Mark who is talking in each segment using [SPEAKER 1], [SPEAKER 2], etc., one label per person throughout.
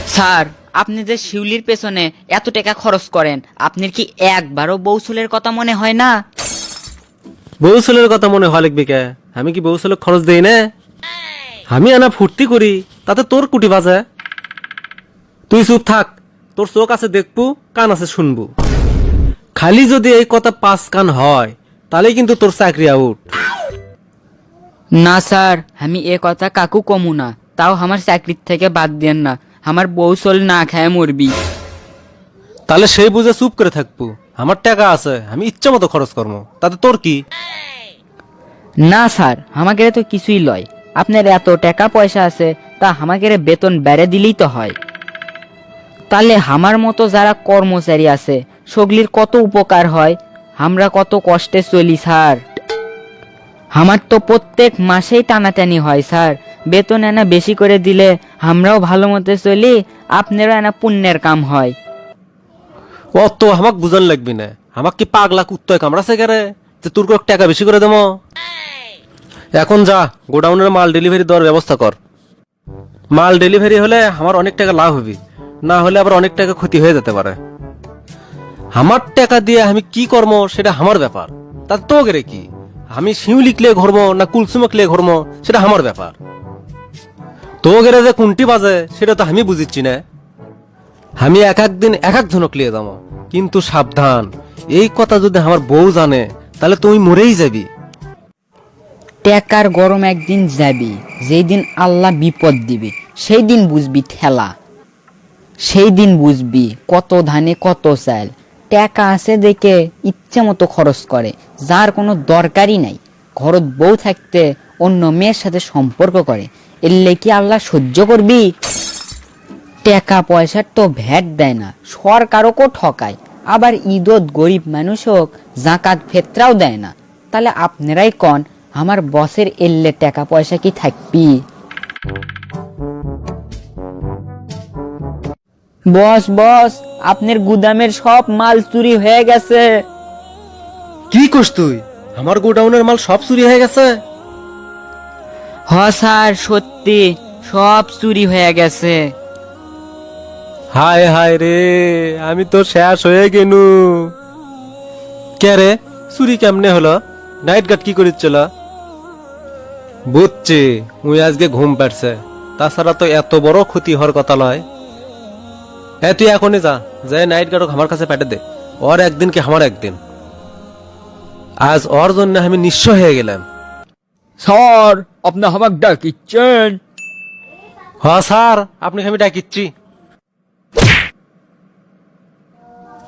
[SPEAKER 1] Sir, আপনি যে শিউলির পেছনে এত টাকা খরচ করেন, আপনার কি একবারও বৌসুলের কথা মনে হয় না?
[SPEAKER 2] বৌসলের কথা মনে হয় লিখবি কে? আমি কি বৌসলের খরচ দেই না? আমি আনা ফুর্তি করি, তাতে তোর কুটি বাজে। তুই চুপ থাক, তোর চোখ আছে দেখবো, কান আছে শুনবো। খালি যদি এই কথা 5 কান হয় তাহলে কিন্তু তোর চাকরি আউট।
[SPEAKER 1] না স্যার, আমি এ কথা কাকু কমু না, তাও আমার চাকরির থেকে বাদ দেন না, আমার বৌসল না খায় মরবি।
[SPEAKER 2] তাহলে সেই বুঝে চুপ করে থাকবো। আমার টাকা আছে, আমি ইচ্ছা মতো খরচ করবো, তাতে তোর কি?
[SPEAKER 1] না স্যার, আমাকে তো কিছুই লয়, আপনার এত টাকা পয়সা আছে, তা আমাকে বেতন বেড়ে দিলেই তো হয়। তাহলে আমার মতো যারা কর্মচারী আছে সগলির কত উপকার হয়, আমরা কত কষ্টে চলি স্যার। আমার তো প্রত্যেক মাসেই টানাটানি হয় স্যার, বেতন এনা বেশি করে দিলে আমরাও ভালো মতো চলি, আপনারও এনা পুণ্যের কাম হয়।
[SPEAKER 2] অত আমাক বুঝান লাগবি না। আমাক কি পাগলা কুত্তয় কামড়াছে কেরে যে তোর টাকা বেশি করে দেবো? এখন যা, গোডাউনের মাল ডেলিভারি দেওয়ার ব্যবস্থা কর। মাল ডেলিভারি হলে আমার অনেক টাকা লাভ হবে, না হলে আবার অনেক টাকা ক্ষতি হয়ে যেতে পারে। আমার টাকা দিয়ে আমি কি করবো সেটা আমার ব্যাপার, তাতে তো গেরে কি? আমি শিউলি ক্লে ঘরবো না কুলসুমা ক্লে ঘরবো সেটা আমার ব্যাপার। তো গেরে যে কোনটি বাজে সেটা তো আমি বুঝিচ্ছি না। আমি এক একদিন এক এক জনক লিয়ে যাবো, কিন্তু সাবধান, এই কথা যদি আমার বউ জানে তাহলে তুই মরেই যাবি।
[SPEAKER 1] টাকার গরম একদিন যাবি, যেই দিন আল্লাহ বিপদ দিবে সেই দিন বুঝবি ঠেলা। সেই দিন বুঝবি কত ধানে কত চাল। টাকা আছে দেখে ইচ্ছে মতো খরচ করে, যার কোনো দরকারই নাই। ঘরত বউ থাকতে অন্য মেয়ের সাথে সম্পর্ক করে, এলে কি আল্লাহ সহ্য করবি? টাকা পয়সার তো ভ্যাট দেয় না, সরকারও ঠকায়, আবার ঈদত গরিব মানুষ হোক জাকাত ফেতরাও দেয় না। তাহলে আপনারাই কন, আমার বসের এলে টাকা পয়সা কি থাকবি? বস বস, আপনার গুদামের সব মাল চুরি হয়ে গেছে।
[SPEAKER 2] কি করছ তুই? আমার গোডাউনের মাল সব চুরি হয়ে গেছে?
[SPEAKER 1] হ স্যার, সত্যি সব চুরি হয়ে গেছে।
[SPEAKER 2] হায় হায় রে, আমি তো শেষ হয়ে গেনু। কে রে, চুরি কেমনে হলো? নাইট গার্ড কি করিচ্ছিল? বুঝছি, মুই আজকে ঘুম পাড়ছে, তাছাড়া তো এত বড় ক্ষতি হওয়ার কথা লয়। হ্যাঁ, তুই এখনই যা, যে নাইট গার্ড আমার কাছে পাঠে দে। ওর একদিন কি আমার একদিন। আজ ওর জন্য আমি নিঃস্ব হয়ে গেলাম।
[SPEAKER 1] স্যার, আপনি আমাকে ডাকিচ্ছেন?
[SPEAKER 2] হ স্যার, আপনি আমি ডাকিচ্ছি।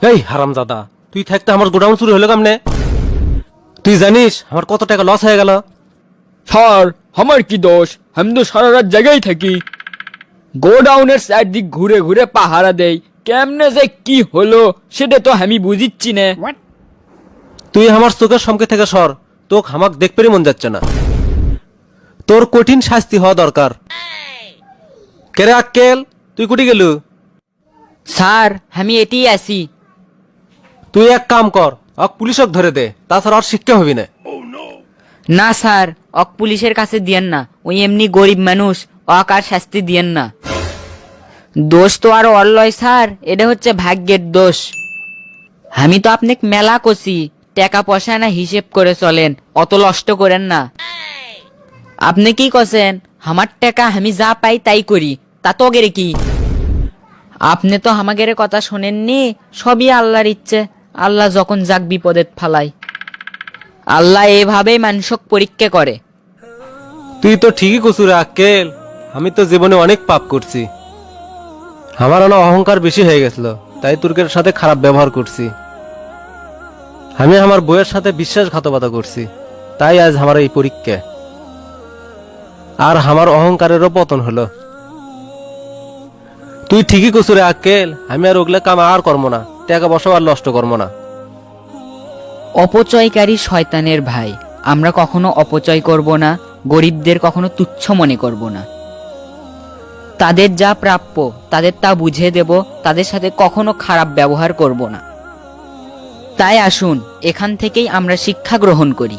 [SPEAKER 2] এই হারামজাদা, তুই থাকতে আমার গোডাউন চুরি হলো কেমনে? তুই জানিস আমার কত টাকা লস হয়ে গেল?
[SPEAKER 1] স্যার, আমার কি দোষ? আমি তো সারা রাত জায়গায় থাকি, গোডাউনের চারদিক ঘুরে ঘুরে পাহারা দেই। কেমনে যে কি হলো সেটা তো আমি বুঝিচ্ছি না।
[SPEAKER 2] তুই আমার চোখের সম্মুখে থেকে সর, তোকে আমাক দেখতে মন যাচ্ছে না। তোর কঠিন শাস্তি হওয়া দরকার। কেরে আক্কেল, তুই কুটি গেলু?
[SPEAKER 1] স্যার, আমি এটিই আছি।
[SPEAKER 2] তুই এক কাম কর, পুলিশক ধরে দে, তাছাড়া আর শিক্ষা হবি না।
[SPEAKER 1] না স্যার, পুলিশের কাছে দিয়েন না, ওই এমনি গরিব মানুষ, আর শাস্তি দিয়েন না। দোষ তো আর অল্লয় স্যার, এটা হচ্ছে ভাগ্যের দোষ। আমি তো আপনাকে মেলা কষি, টাকা পয়সা না হিসেব করে চলেন, অত নষ্ট করেন না। আপনি কি কছেন? আমার টাকা আমি যা পাই তাই করি, তা তো গেরে কি? আপনি তো আমাদের কথা শোনেননি, সবই আল্লাহর ইচ্ছে। আল্লাহ যখন যাক বিপদে ফালায়, আল্লাহ এভাবেই মানুষক পরীক্ষা করে।
[SPEAKER 2] তুই তো ঠিকই কসু রে আক্কেল, আমি তো জীবনে অনেক পাপ করছি। আমার অনেক অহংকার বেশি হয়ে গেছিল, তাই তুর্কের সাথে খারাপ ব্যবহার করছি। আমি আমার বইয়ের সাথে বিশ্বাসঘাতকতা করছি, তাই আজ আমার এই পরীক্ষা। আর আমার অহংকারেরও পতন হলো। তুই ঠিকই কসু রে আক্কেল, আমি আর ওগুলা কাম আর করবো না, টাকা বসা আর নষ্ট করবো না।
[SPEAKER 1] অপচয়কারী শয়তানের ভাই, আমরা কখনো অপচয় করব না, গরিবদের কখনো তুচ্ছ মনে করব না। তাদের যা প্রাপ্য তাদের তা বুঝিয়ে দেব, তাদের সাথে কখনো খারাপ ব্যবহার করব না। তাই আসুন, এখান থেকেই আমরা শিক্ষা গ্রহণ করি।